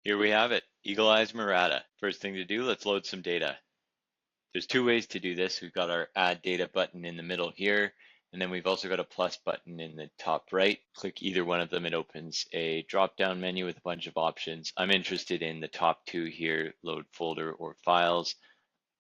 Here we have it, Eyes Mirada. First thing to do, let's load some data. There's two ways to do this. We've got our add data button in the middle here, and then we've also got a plus button in the top right. Click either one of them. It opens a drop-down menu with a bunch of options. I'm interested in the top two here, load folder or files.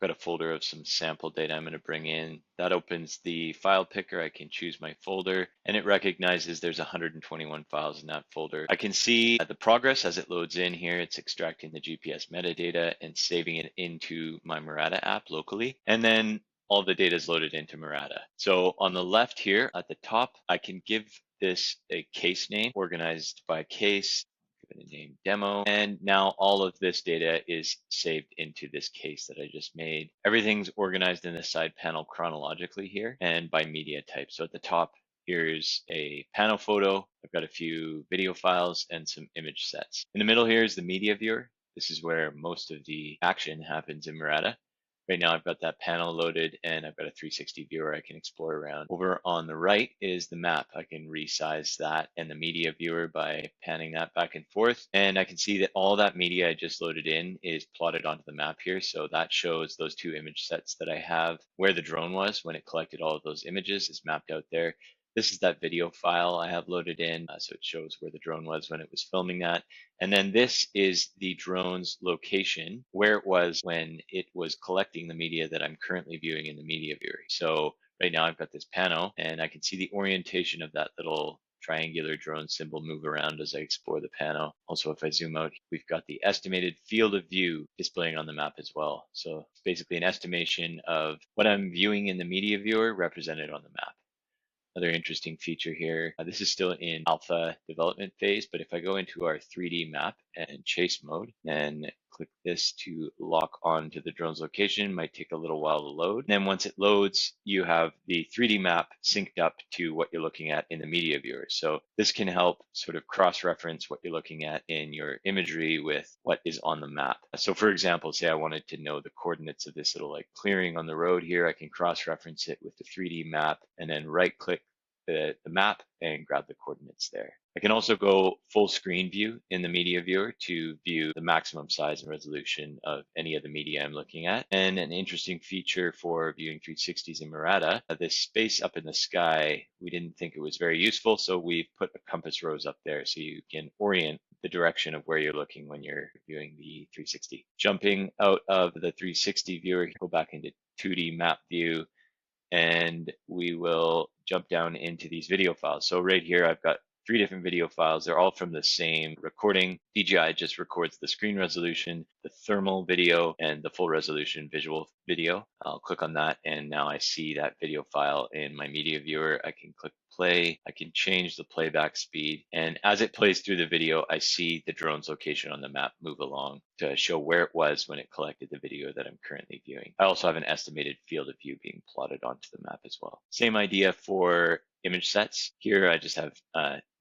Got a folder of some sample data I'm going to bring in. That opens the file picker. I can choose my folder and it recognizes there's 121 files in that folder. I can see the progress as it loads in here. It's extracting the GPS metadata and saving it into my Mirada app locally. And then all the data is loaded into Mirada. So on the left here at the top, I can give this a case name organized by case. Give it a name demo. And now all of this data is saved into this case that I just made. Everything's organized in the side panel chronologically here and by media type. So at the top, here's a panel photo. I've got a few video files and some image sets. In the middle here is the media viewer. This is where most of the action happens in Mirada. Right now I've got that panel loaded and I've got a 360 viewer I can explore around. Over on the right is the map. I can resize that and the media viewer by panning that back and forth. And I can see that all that media I just loaded in is plotted onto the map here. So that shows those two image sets that I have, where the drone was when it collected all of those images is mapped out there. This is that video file I have loaded in, so it shows where the drone was when it was filming that. And then this is the drone's location, where it was when it was collecting the media that I'm currently viewing in the media viewer. So right now I've got this panel and I can see the orientation of that little triangular drone symbol move around as I explore the panel. Also, if I zoom out, we've got the estimated field of view displaying on the map as well. So it's basically an estimation of what I'm viewing in the media viewer represented on the map. Another interesting feature here, this is still in alpha development phase, but if I go into our 3D map and chase mode and click this to lock onto the drone's location, might take a little while to load. And then once it loads, you have the 3D map synced up to what you're looking at in the media viewer. So this can help sort of cross-reference what you're looking at in your imagery with what is on the map. So for example, say I wanted to know the coordinates of this little like clearing on the road here, I can cross-reference it with the 3D map and then right-click the map and grab the coordinates there. I can also go full screen view in the media viewer to view the maximum size and resolution of any of the media I'm looking at. And an interesting feature for viewing 360s in Mirada, this space up in the sky, we didn't think it was very useful, so we've put a compass rose up there so you can orient the direction of where you're looking when you're viewing the 360. Jumping out of the 360 viewer, go back into 2D map view, and we will jump down into these video files. So right here, I've got 3 different video files. They're all from the same recording. DJI just records the screen resolution, the thermal video, and the full resolution visual video. I'll click on that, and now I see that video file in my media viewer. I can click play. I can change the playback speed. And as it plays through the video, I see the drone's location on the map move along to show where it was when it collected the video that I'm currently viewing. I also have an estimated field of view being plotted onto the map as well. Same idea for image sets. Here I just have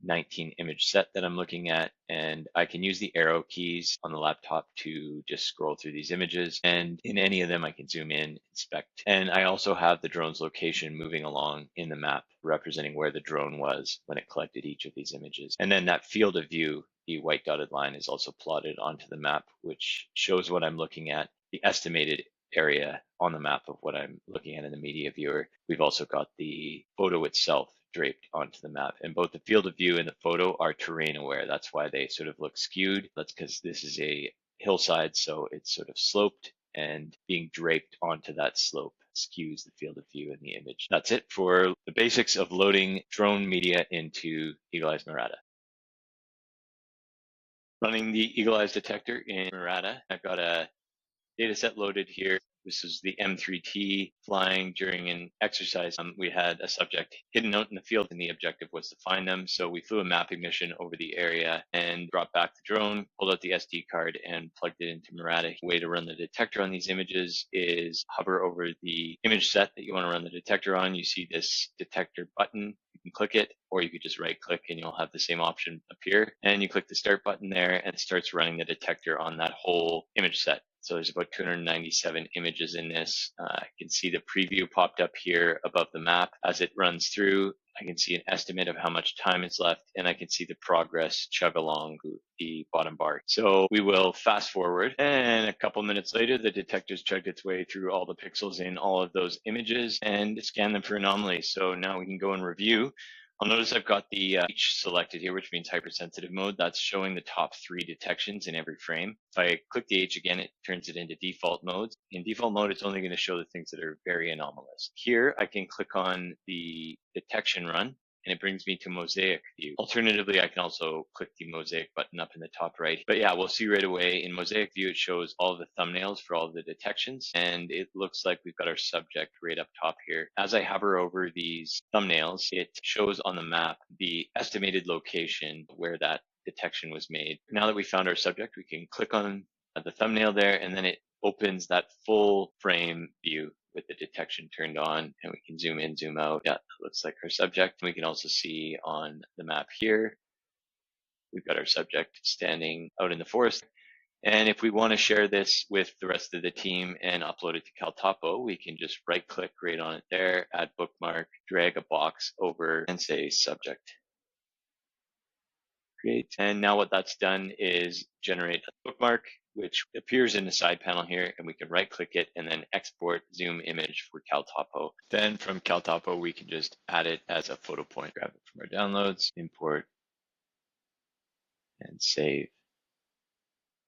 19 image set that I'm looking at, and I can use the arrow keys on the laptop to just scroll through these images, and in any of them I can zoom in, inspect. And I also have the drone's location moving along in the map, representing where the drone was when it collected each of these images. And then that field of view, the white dotted line, is also plotted onto the map, which shows what I'm looking at, the estimated area on the map of what I'm looking at in the media viewer. We've also got the photo itself draped onto the map, and both the field of view and the photo are terrain aware. That's why they sort of look skewed. That's because this is a hillside, so it's sort of sloped, and being draped onto that slope skews the field of view in the image. That's it for the basics of loading drone media into Eyes Mirada. Running the Eagle Eyes detector in Mirada, I've got a data set loaded here. This is the M3T flying during an exercise. We had a subject hidden out in the field, and the objective was to find them. So we flew a mapping mission over the area and brought back the drone, pulled out the SD card, and plugged it into Mirada. The way to run the detector on these images is hover over the image set that you want to run the detector on. You see this detector button. You can click it, or you could just right click and you'll have the same option appear. And you click the start button there, and it starts running the detector on that whole image set. So there's about 297 images in this. I can see the preview popped up here above the map. As it runs through, I can see an estimate of how much time is left, and I can see the progress chug along the bottom bar. So we will fast forward, and a couple minutes later, the detector's chugged its way through all the pixels in all of those images and scan them for anomalies. So now we can go and review. I'll notice I've got the H selected here, which means hypersensitive mode. That's showing the top 3 detections in every frame. If I click the H again, it turns it into default modes. In default mode, it's only going to show the things that are very anomalous. Here, I can click on the detection run, and it brings me to mosaic view. Alternatively, I can also click the mosaic button up in the top right. But yeah, we'll see right away in mosaic view, it shows all of the thumbnails for all of the detections. And it looks like we've got our subject right up top here. As I hover over these thumbnails, it shows on the map the estimated location where that detection was made. Now that we found our subject, we can click on the thumbnail there, and then it opens that full frame view with the detection turned on, and we can zoom in, zoom out. Yeah, looks like our subject. We can also see on the map here, we've got our subject standing out in the forest. And if we want to share this with the rest of the team and upload it to CalTopo, we can just right click right on it there, add bookmark, drag a box over and say subject. Create. And now what that's done is generate a bookmark, which appears in the side panel here, and we can right click it and then export zoom image for CalTopo. Then from CalTopo, we can just add it as a photo point, grab it from our downloads, import, and save.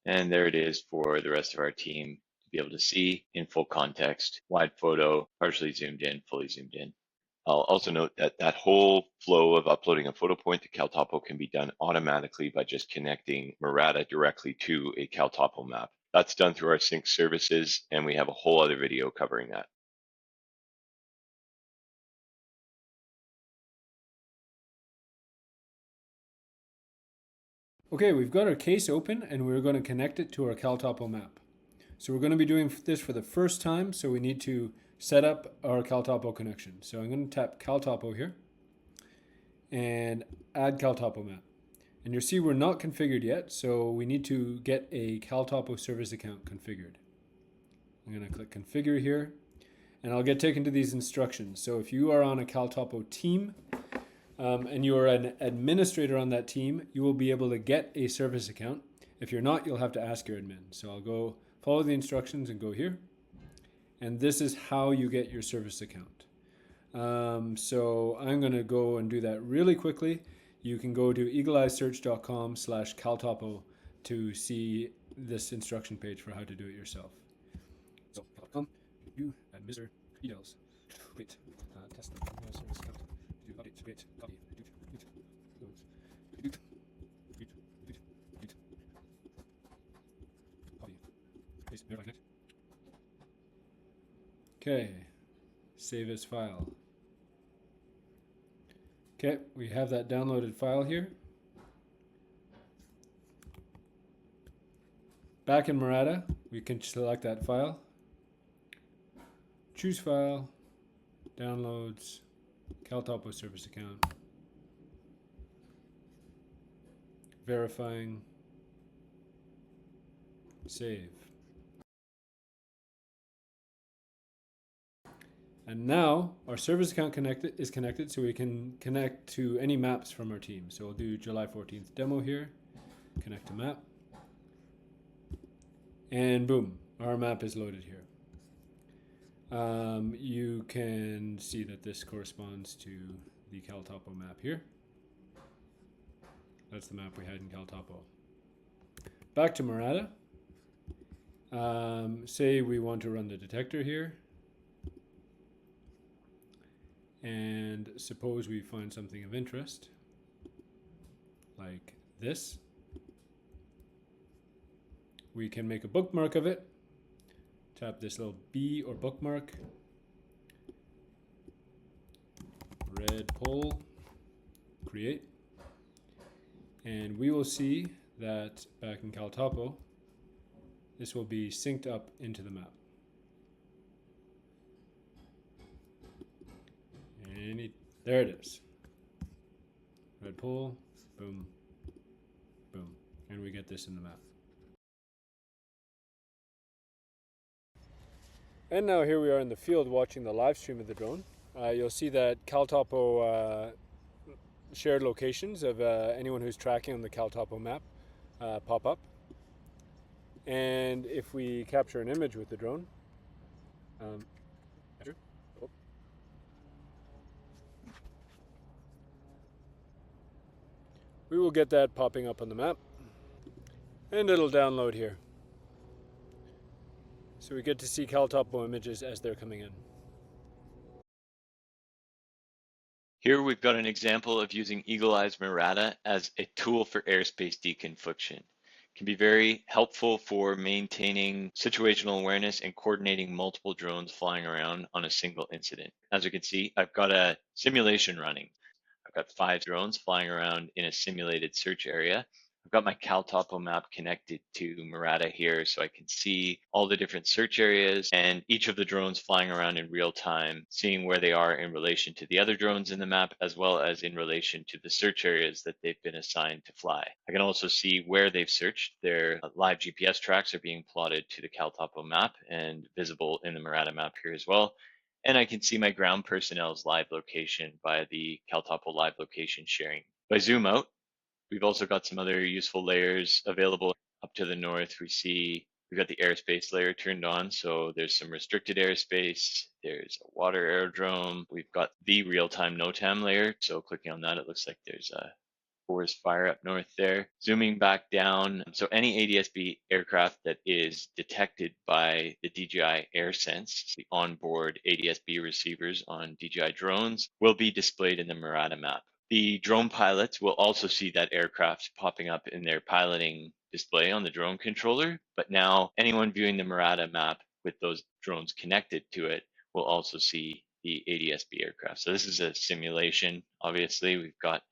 And there it is for the rest of our team to be able to see in full context, wide photo, partially zoomed in, fully zoomed in. I'll also note that that whole flow of uploading a photo point to CalTopo can be done automatically by just connecting Mirada directly to a CalTopo map. That's done through our sync services, and we have a whole other video covering that. Okay, we've got our case open and we're going to connect it to our CalTopo map. So we're going to be doing this for the first time, so we need to set up our CalTopo connection. So I'm going to tap CalTopo here and add CalTopo map. And you'll see we're not configured yet, so we need to get a CalTopo service account configured. I'm going to click configure here, and I'll get taken to these instructions. So if you are on a CalTopo team, and you are an administrator on that team, you will be able to get a service account. If you're not, you'll have to ask your admin. So I'll go follow the instructions and go here. And this is how you get your service account. So I'm going to go and do that really quickly. You can go to eagleeyesearch.com/CalTopo to see this instruction page for how to do it yourself. So, you administer details. Wait, test the service account. Do update, wait, copy, paste, verify connect. Okay, save as file. Okay, we have that downloaded file here. Back in Mirada, we can select that file, choose file, downloads, CalTopo service account, verifying, save. And now our service account is connected, so we can connect to any maps from our team. So we'll do July 14th demo here, connect to map, and boom, our map is loaded here. You can see that this corresponds to the CalTopo map here. That's the map we had in CalTopo. Back to Mirada. Say we want to run the detector here. And suppose we find something of interest, like this. We can make a bookmark of it. Tap this little B or bookmark. Red poll, create. And we will see that back in CalTopo, this will be synced up into the map. And there it is. Red poll, boom, boom. And we get this in the map. And now here we are in the field watching the live stream of the drone. You'll see that CalTopo shared locations of anyone who's tracking on the CalTopo map pop up. And if we capture an image with the drone, we will get that popping up on the map. And it'll download here. So we get to see CalTopo images as they're coming in. Here we've got an example of using Eyes Mirada as a tool for airspace deconfliction. It can be very helpful for maintaining situational awareness and coordinating multiple drones flying around on a single incident. As you can see, I've got a simulation running. I've got 5 drones flying around in a simulated search area. I've got my CalTopo map connected to Mirada here so I can see all the different search areas and each of the drones flying around in real time, seeing where they are in relation to the other drones in the map, as well as in relation to the search areas that they've been assigned to fly. I can also see where they've searched. Their live GPS tracks are being plotted to the CalTopo map and visible in the Mirada map here as well. And I can see my ground personnel's live location via the CalTopo live location sharing. If I zoom out, we've also got some other useful layers available. Up to the north, we've got the airspace layer turned on. So there's some restricted airspace. There's a water aerodrome. We've got the real-time NOTAM layer. So clicking on that, it looks like there's a forest fire up north there. Zooming back down, so any ADS-B aircraft that is detected by the DJI AirSense, the onboard ADS-B receivers on DJI drones, will be displayed in the Mirada map. The drone pilots will also see that aircraft popping up in their piloting display on the drone controller, but now anyone viewing the Mirada map with those drones connected to it will also see the ADS-B aircraft. So this is a simulation. Obviously, we've got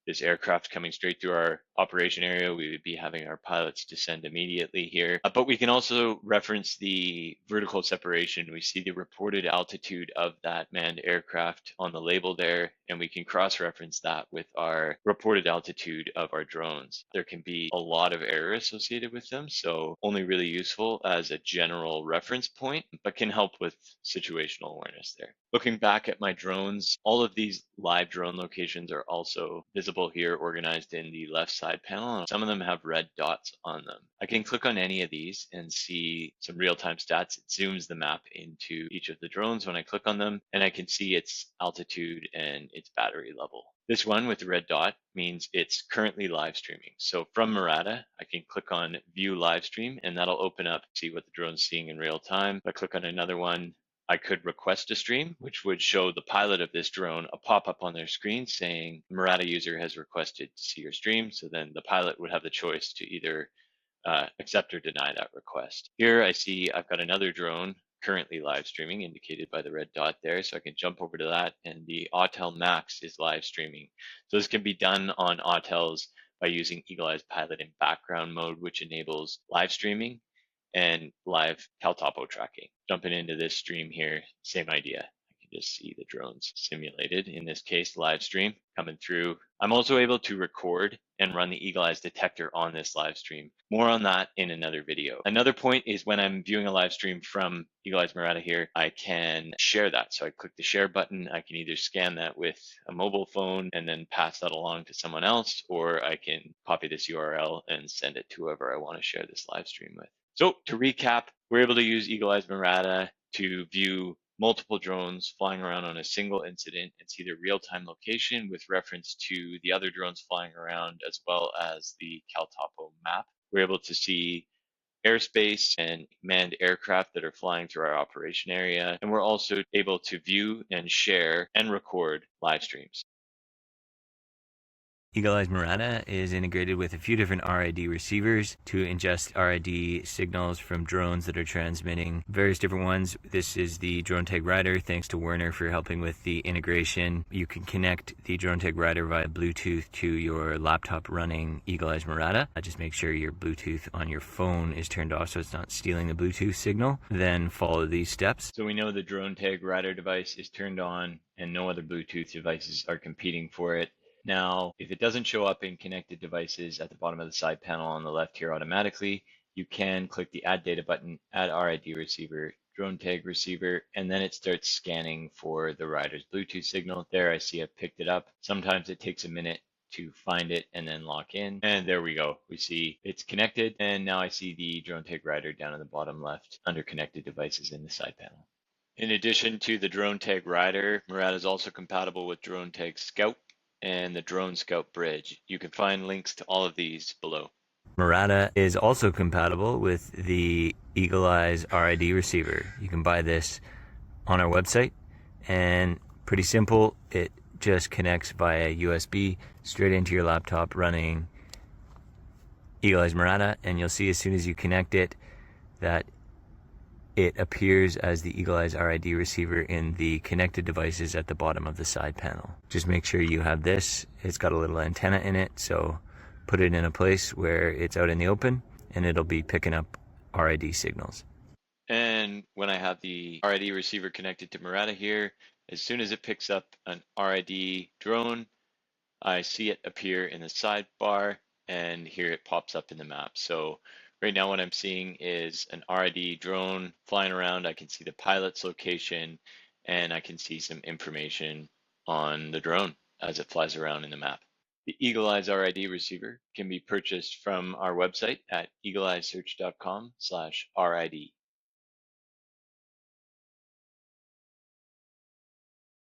this aircraft coming straight through our operation area. We would be having our pilots descend immediately here. But we can also reference the vertical separation. We see the reported altitude of that manned aircraft on the label there, and we can cross-reference that with our reported altitude of our drones. There can be a lot of error associated with them, so only really useful as a general reference point, but can help with situational awareness there. Looking back at my drones, all of these live drone locations are also visible here, organized in the left side panel. Some of them have red dots on them. I can click on any of these and see some real-time stats. It zooms the map into each of the drones when I click on them, and I can see its altitude and its battery level. This one with the red dot means it's currently live streaming. So from Mirada, I can click on view live stream, and that'll open up, see what the drone's seeing in real time. If I click on another one, I could request a stream, which would show the pilot of this drone a pop-up on their screen saying Mirada user has requested to see your stream. So then the pilot would have the choice to either accept or deny that request. Here I see I've got another drone currently live streaming, indicated by the red dot there. So I can jump over to that, and the Autel Max is live streaming. So this can be done on Autels by using Eagle Eyes Pilot in background mode, which enables live streaming and live CalTopo tracking. Jumping into this stream here, same idea. I can just see the drones simulated, in this case, live stream coming through. I'm also able to record and run the Eagle Eyes detector on this live stream. More on that in another video. Another point is when I'm viewing a live stream from Eagle Eyes Mirada here, I can share that. So I click the share button. I can either scan that with a mobile phone and then pass that along to someone else, or I can copy this URL and send it to whoever I want to share this live stream with. So to recap, we're able to use Eagle Eyes Mirada to view multiple drones flying around on a single incident and see their real-time location with reference to the other drones flying around, as well as the CalTopo map. We're able to see airspace and manned aircraft that are flying through our operation area. And we're also able to view and share and record live streams. Eagle Eyes Mirada is integrated with a few different RID receivers to ingest RID signals from drones that are transmitting various different ones. This is the Drone Tag Rider. Thanks to Werner for helping with the integration. You can connect the Drone Tag Rider via Bluetooth to your laptop running Eagle Eyes Mirada. Just make sure your Bluetooth on your phone is turned off so it's not stealing the Bluetooth signal. Then follow these steps. So we know the Drone Tag Rider device is turned on and no other Bluetooth devices are competing for it. Now, if it doesn't show up in connected devices at the bottom of the side panel on the left here automatically, you can click the Add Data button, Add RID Receiver drone tag receiver, and then it starts scanning for the rider's Bluetooth signal. There I see I've picked it up. Sometimes it takes a minute to find it and then lock in. And there we go. We see it's connected. And now I see the drone tag rider down in the bottom left under connected devices in the side panel. In addition to the drone tag rider, Mirada is also compatible with drone tag Scout and the drone Scout bridge. You can find links to all of these below. Mirada is also compatible with the Eagle Eyes RID receiver. You can buy this on our website, and pretty simple. It just connects via USB straight into your laptop running Eagle Eyes Mirada, and you'll see as soon as you connect it that it appears as the Eagle Eyes RID receiver in the connected devices at the bottom of the side panel. Just make sure you have this. It's got a little antenna in it, so put it in a place where it's out in the open and it'll be picking up RID signals. And when I have the RID receiver connected to Mirada here, as soon as it picks up an RID drone, I see it appear in the sidebar, and here it pops up in the map. So right now what I'm seeing is an RID drone flying around. I can see the pilot's location, and I can see some information on the drone as it flies around in the map. The Eagle Eyes RID receiver can be purchased from our website at eagleeyesearch.com/RID.